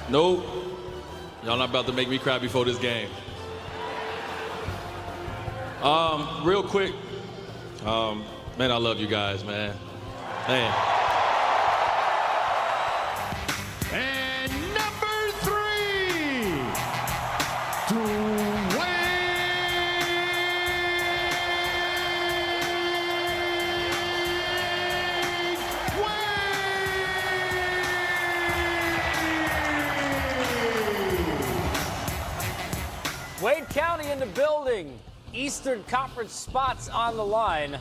Nope. Y'all not about to make me cry before this game. Real quick. Man, I love you guys, man. Man. And number 3 to Wade County in the building. Eastern Conference spots on the line.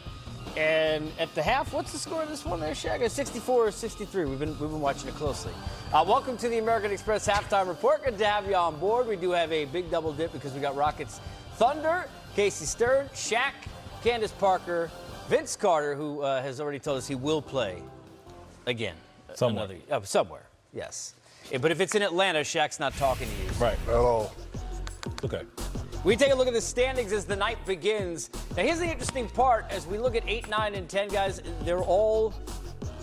And at the half, what's the score of this one there, Shaq? 64-63. We've been watching it closely. Welcome to the American Express Halftime Report. Good to have you on board. We do have a big double dip because we got Rockets Thunder, Casey Stern, Shaq, Candace Parker, Vince Carter, who has already told us he will play again. Somewhere. Somewhere, yes. But if it's in Atlanta, Shaq's not talking to you. Right. At all. Okay. We take a look at the standings as the night begins. Now, here's the interesting part. As we look at 8, 9, and 10, guys, they're all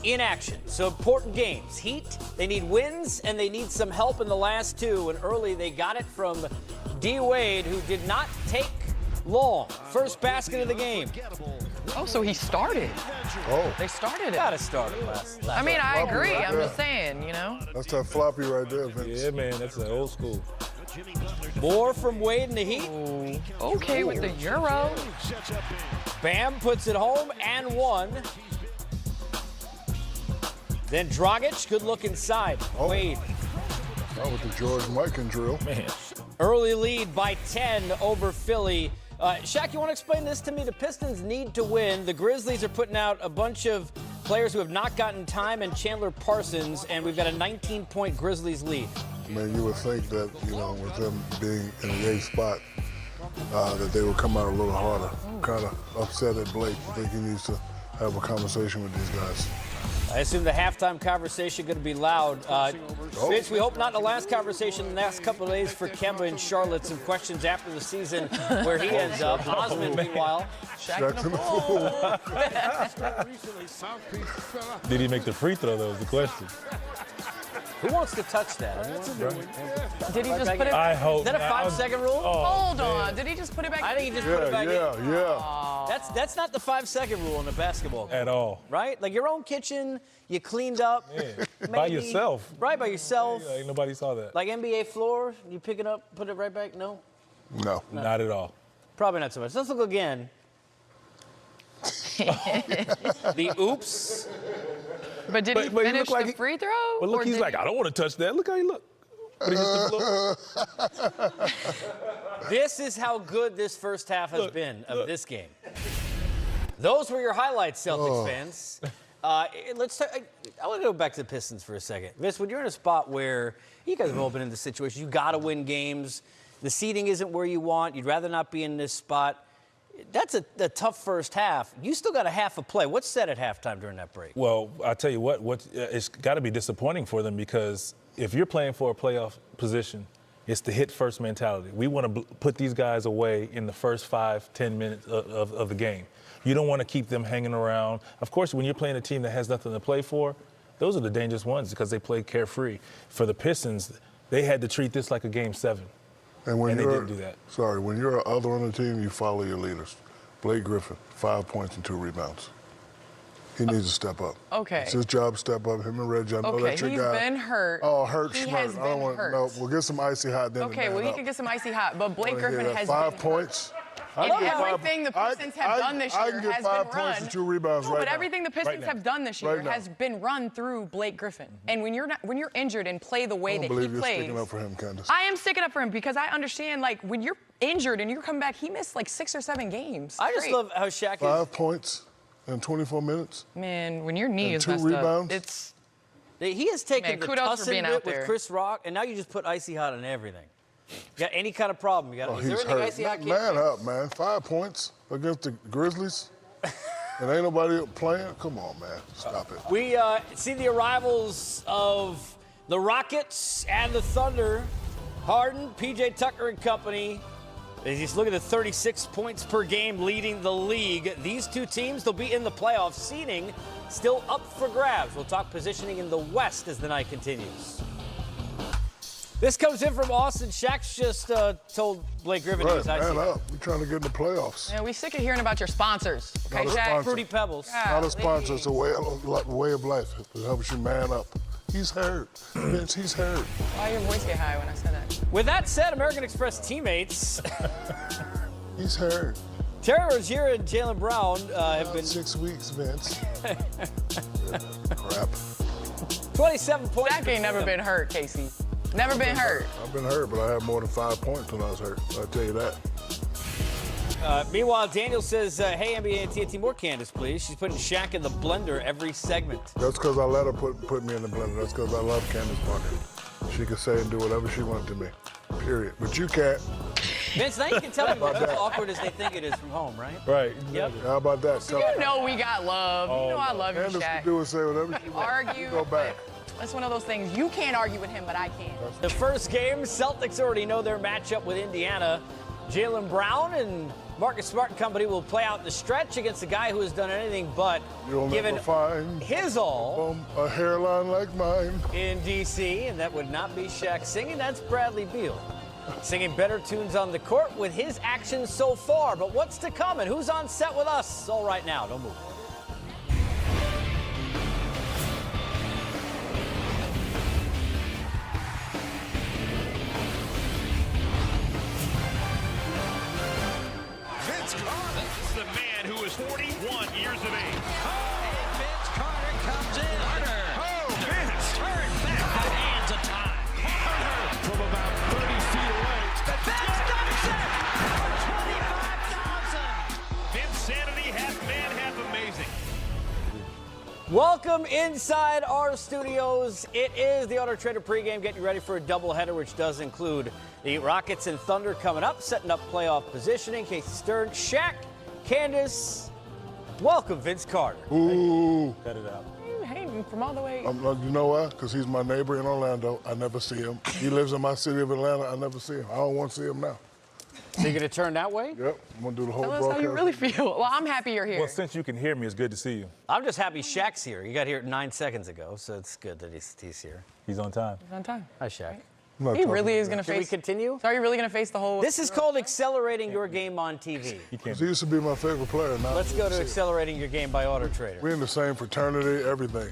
in action. So important games. Heat, they need wins, and they need some help in the last two. And early, they got it from D. Wade, who did not take long. First basket of the game. Oh, so he started. Oh. They started it. Gotta start it last. I mean, I Floppy agree. right I'm there. just saying, you know. That's that floppy right there, Vince. Yeah, man, that's an old school. More from Wade in the Heat. Okay with the Euro. Bam puts it home and one. Then Dragic, good look inside. Oh. Wade. That was the George Mikan drill. Man. Early lead by 10 over Philly. Shaq, you want to explain this to me? The Pistons need to win. The Grizzlies are putting out a bunch of players who have not gotten time, and Chandler Parsons, and we've got a 19-point Grizzlies lead. I mean, you would think that, with them being in the 8th spot, that they would come out a little harder. Kind of upset at Blake. I think he needs to have a conversation with these guys. I assume the halftime conversation going to be loud. Vince, we hope not the last conversation in the last couple of days for Kemba in Charlotte. Some questions after the season where he ends up. Osmond, meanwhile. Shaq in the pool. Did he make the free throw, though, is the question. Who wants to touch that? Did he just put it? I hope. Is that a 5-second rule? Hold on. Did he just put it back? I think he just put it back in. Yeah. That's not the 5-second rule in a basketball game. At all. Right? Like your own kitchen, you cleaned up. Yeah. By yourself. Right, by yourself. Yeah, ain't nobody saw that. Like NBA floor, you pick it up, put it right back? No? No. Not at all. Probably not so much. Let's look again. The oops. But did he But he finish looked like the free throw? But look, or he's did like, he- I don't want to touch that. Look how he look. But he hit the floor. This is how good this first half has been of this game. Those were your highlights, Celtics fans. Let's talk, I want to go back to the Pistons for a second. Vince, when you're in a spot where you guys have all been in this situation, you got to win games. The seeding isn't where you want. You'd rather not be in this spot. That's a tough first half. You still got a half a play. What's said at halftime during that break? Well, I tell you what it's got to be disappointing for them because if you're playing for a playoff position, it's the hit first mentality. We want to put these guys away in the first 5-10 minutes of the game. You don't want to keep them hanging around. Of course, when you're playing a team that has nothing to play for, those are the dangerous ones because they play carefree. For the Pistons, they had to treat this like a Game 7. And when And they you're, didn't do that. Sorry, when you're an other on the team, you follow your leaders. Blake Griffin, 5 points and 2 rebounds. He needs to step up. Okay. It's his job to step up. Him and Reggie, I know Okay, that's your he's guy. been hurt. Oh, hurt, He Schmidt. has I don't been want hurt. no. We'll get some icy hot then. Okay, well, he can get some icy hot, but Blake Griffin has five been points. hurt. I And can get everything the Pistons have done this I year can get has 5 been points run. and 2 rebounds No, right but now. everything the Pistons now. have done this year Right now. has been run through Blake Griffin. And when you're injured and play the way I don't that he believe you're plays, sticking up for him, Candace. I am sticking up for him because I understand, like, when you're injured and you're coming back, he missed like 6 or 7 games. I just straight. love how Shaq is. 5 points in 24 minutes. Man, when your knee And is 2 messed rebounds. up, it's He has taken Man, the kudos for Tussin being bit out with there. Chris Rock, and now you just put icy hot on everything. You got any kind of problem? You got? Oh, Is there he's anything hurt. icy hot? can't Man fix? up, man. 5 points against the Grizzlies. And ain't nobody playing? Come on, man. Stop it. We see the arrivals of the Rockets and the Thunder. Harden, P.J. Tucker and company. As you look at the 36 points per game leading the league. These two teams, they'll be in the playoffs. Seeding still up for grabs. We'll talk positioning in the West as the night continues. This comes in from Austin. Shaq's just told Blake Griffin Right, he's icy. man up. We're trying to get in the playoffs. Yeah, we sick of hearing about your sponsors. Okay, Not a Shaq? sponsor. Fruity Pebbles. Not a sponsor. It's a way of life. It helps you man up. He's hurt. Vince, he's hurt. Why your voice get high when I said that? With that said, American Express teammates He's hurt. Terry Rozier and Jaylen Brown have been 6 weeks, Vince. Crap. 27 points. Shaq ain't never been hurt, Casey. Never been hurt. I've been hurt, but I had more than 5 points when I was hurt. I'll tell you that. Meanwhile, Daniel says, hey, NBA and TNT, more Candace, please. She's putting Shaq in the blender every segment. That's because I let her put me in the blender. That's because I love Candace Parker. She can say and do whatever she wants to me. Period. But you can't. Vince, now you can tell me what's as awkward as they think it is from home, right? Right. Yep. How about that? You know we got love. You know I love you, Candace Shaq. can do and say whatever she wants. Argue. Go back. That's one of those things. You can't argue with him, but I can. The first game, Celtics already know their matchup with Indiana. Jaylen Brown and Marcus Smart and company will play out the stretch against a guy who has done anything but You'll given never find his all a hairline like mine. in D.C., and that would not be Shaq singing. That's Bradley Beal singing better tunes on the court with his actions so far. But what's to come and who's on set with us? All right now, don't move. Vince Carter is the man who is 41 years of age. And Vince Carter comes in. Carter. Oh, Vince. Turn back the hands of time. Carter from about 30 feet away. Vince dumps it for 25,000. Vince sanity, half man, half amazing. Welcome inside our studios. It is the Auto Trader pregame, getting you ready for a doubleheader, which does include the Rockets and Thunder coming up, setting up playoff positioning. Casey Stern, Shaq, Candace. Welcome, Vince Carter. Ooh. Cut it out. You hating from all the way. You know why? Because he's my neighbor in Orlando. I never see him. He lives in my city of Atlanta. I never see him. I don't want to see him now. So you're going to turn that way? Yep. I'm going to do the whole Tell us broadcast. how you really feel. Well, I'm happy you're here. Well, since you can hear me, it's good to see you. I'm just happy Shaq's here. You got here 9 seconds ago, so it's good that he's here. He's on time. On time. Hi, Shaq. I'm not He talking really is about going to Should we face. continue? So are you really going to face the whole? This is called accelerating your game on TV. You can't. that. He used to be my favorite player. Now Let's go to see it. accelerating your game by Auto Trader. We're in the same fraternity, everything.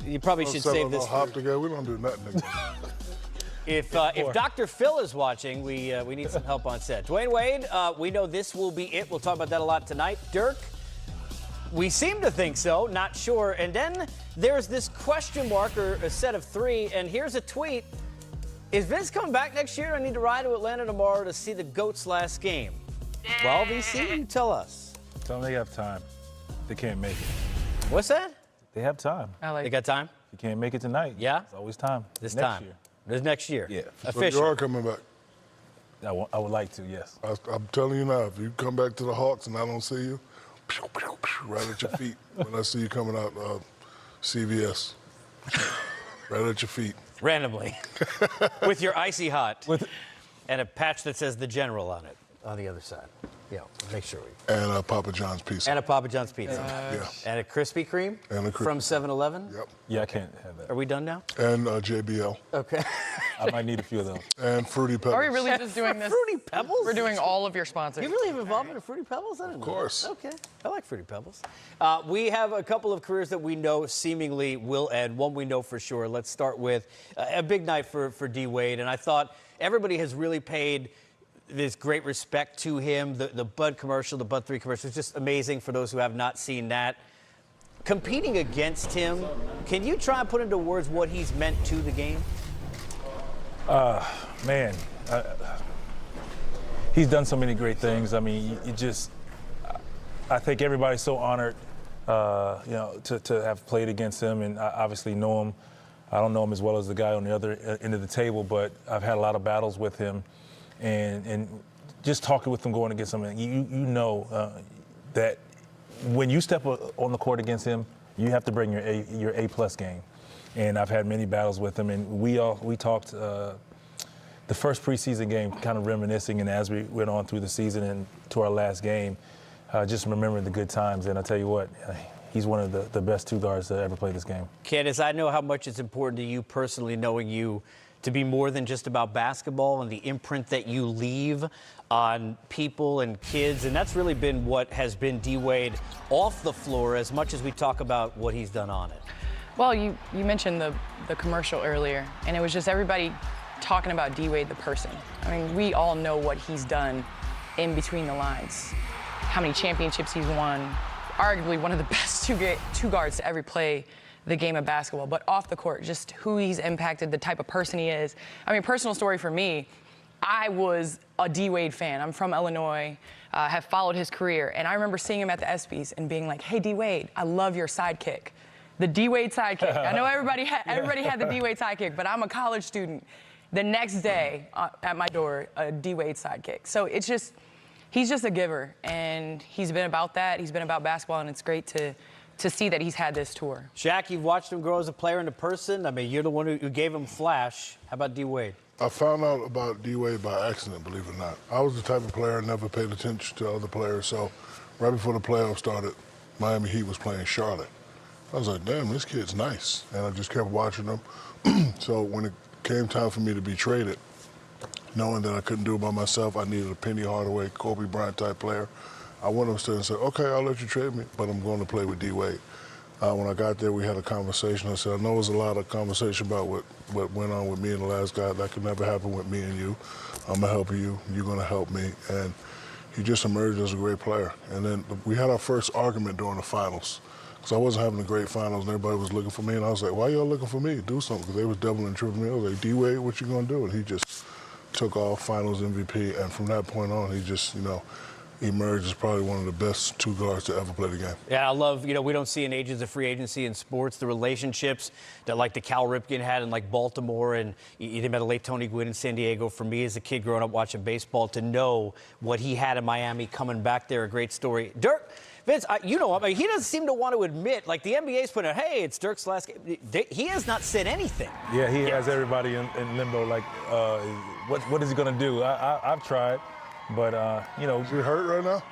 You probably should Sell save a this. little hop together. We don't do nothing together. If Dr. Phil is watching, we need some help on set. Dwayne Wade, we know this will be it. We'll talk about that a lot tonight. Dirk, we seem to think so, not sure. And then there's this question mark or a set of 3. And here's a tweet. Is Vince coming back next year? I need to ride to Atlanta tomorrow to see the GOAT's last game. Well, VC, you tell us. Tell them they have time. They can't make it. What's that? They have time. I like. They got time? You can't make it tonight. Yeah? It's always time. This Next time. year. This next year. Yeah. So you Official. are coming back. I would like to, yes. I'm telling you now, if you come back to the Hawks and I don't see you, right at your feet when I see you coming out CVS. Right at your feet. Randomly. With your icy hot. And a patch that says the General on it on the other side. Yeah, make sure we. And Papa John's pizza. And a Papa John's pizza. Yeah. And a Krispy Kreme And a Krispy from 7-Eleven. Yep. Yeah, I can't have that. Are we done now? And JBL. Okay. I might need a few of those. And Fruity Pebbles. Are we really just doing this? Fruity Pebbles? We're doing all of your sponsors. You really have involvement in Fruity Pebbles? I didn't know. Of course. Okay. I like Fruity Pebbles. We have a couple of careers that we know seemingly will end. One we know for sure. Let's start with a big night for D. Wade. And I thought everybody has really paid this great respect to him. The Bud commercial, the Bud 3 commercial, is just amazing for those who have not seen that. Competing against him, can you try and put into words what he's meant to the game? Man, he's done so many great things. I mean, I think everybody's so honored, to have played against him, and I obviously know him. I don't know him as well as the guy on the other end of the table, but I've had a lot of battles with him, and just talking with him, going against him, you know that when you step on the court against him, you have to bring your A+ game. And I've had many battles with him, and we talked the first preseason game, kind of reminiscing, and as we went on through the season and to our last game, just remembering the good times. And I tell you what, he's one of the best 2 guards to ever play this game. Candace, I know how much it's important to you personally, knowing you to be more than just about basketball and the imprint that you leave on people and kids. And that's really been what has been D-Wade off the floor as much as we talk about what he's done on it. Well, you mentioned the commercial earlier, and it was just everybody talking about D-Wade the person. I mean, we all know what he's done in between the lines, how many championships he's won, arguably one of the best two guards to ever play the game of basketball, but off the court, just who he's impacted, the type of person he is. I mean, personal story for me, I was a D-Wade fan. I'm from Illinois, have followed his career, and I remember seeing him at the ESPYs and being like, hey, D-Wade, I love your sidekick. The D-Wade sidekick. I know everybody had the D-Wade sidekick, but I'm a college student. The next day at my door, a D-Wade sidekick. So it's just, he's just a giver, and he's been about that. He's been about basketball, and it's great to see that he's had this tour. Shaq, you've watched him grow as a player and a person. I mean, you're the one who gave him flash. How about D-Wade? I found out about D-Wade by accident, believe it or not. I was the type of player never paid attention to other players, so right before the playoffs started, Miami Heat was playing Charlotte. I was like, damn, this kid's nice. And I just kept watching him. So when it came time for me to be traded, knowing that I couldn't do it by myself, I needed a Penny Hardaway, Kobe Bryant type player. I went upstairs and said, okay, I'll let you trade me, but I'm going to play with D-Wade. When I got there, we had a conversation. I said, I know there's a lot of conversation about what went on with me and the last guy. That could never happen with me and you. I'm going to help you. You're going to help me. And he just emerged as a great player. And then we had our first argument during the finals. Because I wasn't having a great finals, and everybody was looking for me. And I was like, why y'all looking for me? Do something. Because they was doubling and tripling me. I was like, D-Wade, what you going to do? And he just took off, finals MVP. And from that point on, he just, emerged as probably one of the best two guards to ever play the game. Yeah, I love, we don't see in ages of free agency in sports, the relationships that like the Cal Ripken had in like Baltimore, and you think about the late Tony Gwynn in San Diego. For me as a kid growing up watching baseball, to know what he had in Miami coming back there, a great story. Dirk, Vince, he doesn't seem to want to admit, like the NBA's putting out, hey, it's Dirk's last game. He has not said anything. Yeah, he has everybody in limbo, like, what is he going to do? I've tried. But Is he hurt right now?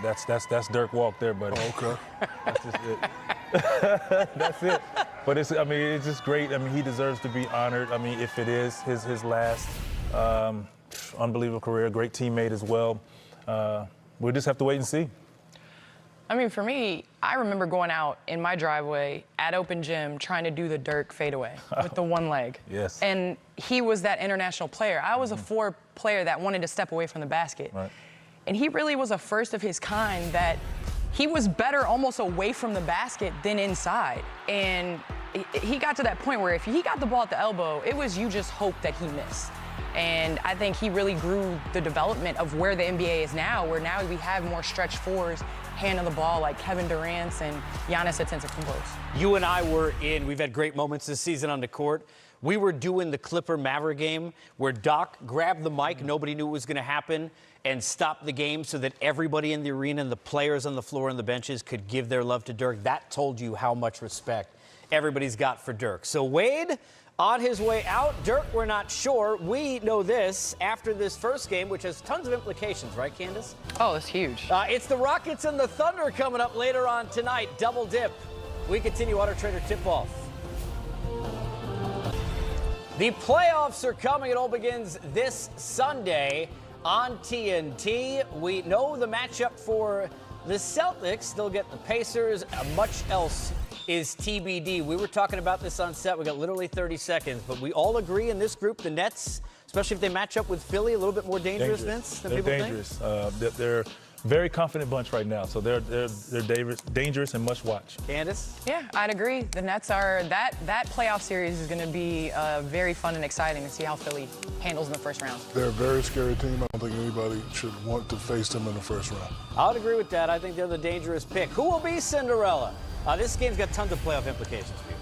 That's Dirk walk there, buddy. Oh, okay. That's just it. That's it. But it's just great. I mean, he deserves to be honored. I mean, if it is his last unbelievable career, great teammate as well. We'll just have to wait and see. I mean, for me, I remember going out in my driveway at open gym trying to do the Dirk fadeaway with the one leg. Yes. And he was that international player. I was a four player that wanted to step away from the basket. Right. And he really was a first of his kind that he was better almost away from the basket than inside. And he got to that point where if he got the ball at the elbow, it was you just hope that he missed. And I think he really grew the development of where the NBA is now, where now we have more stretch fours, handle the ball like Kevin Durant and Giannis Antetokounmpo. You and I we've had great moments this season on the court. We were doing the Clipper-Maverick game where Doc grabbed the mic, nobody knew what was going to happen, and stopped the game so that everybody in the arena and the players on the floor and the benches could give their love to Dirk. That told you how much respect everybody's got for Dirk. So Wade, on his way out, Dirk, we're not sure. We know this after this first game, which has tons of implications, right, Candace? Oh, it's huge. It's the Rockets and the Thunder coming up later on tonight. Double dip. We continue Auto Trader tip-off. The playoffs are coming. It all begins this Sunday on TNT. We know the matchup for the Celtics. They'll get the Pacers. Much else is TBD. We were talking about this on set. We got literally 30 seconds, but we all agree in this group, the Nets, especially if they match up with Philly, a little bit more dangerous, Vince, than people dangerous. think? They're very confident bunch right now, so they're dangerous and must watch. Candace? Yeah, I'd agree. The Nets are that playoff series is going to be very fun and exciting to see how Philly handles in the first round. They're a very scary team. I don't think anybody should want to face them in the first round. I would agree with that. I think they're the dangerous pick. Who will be Cinderella? This game's got tons of playoff implications for you.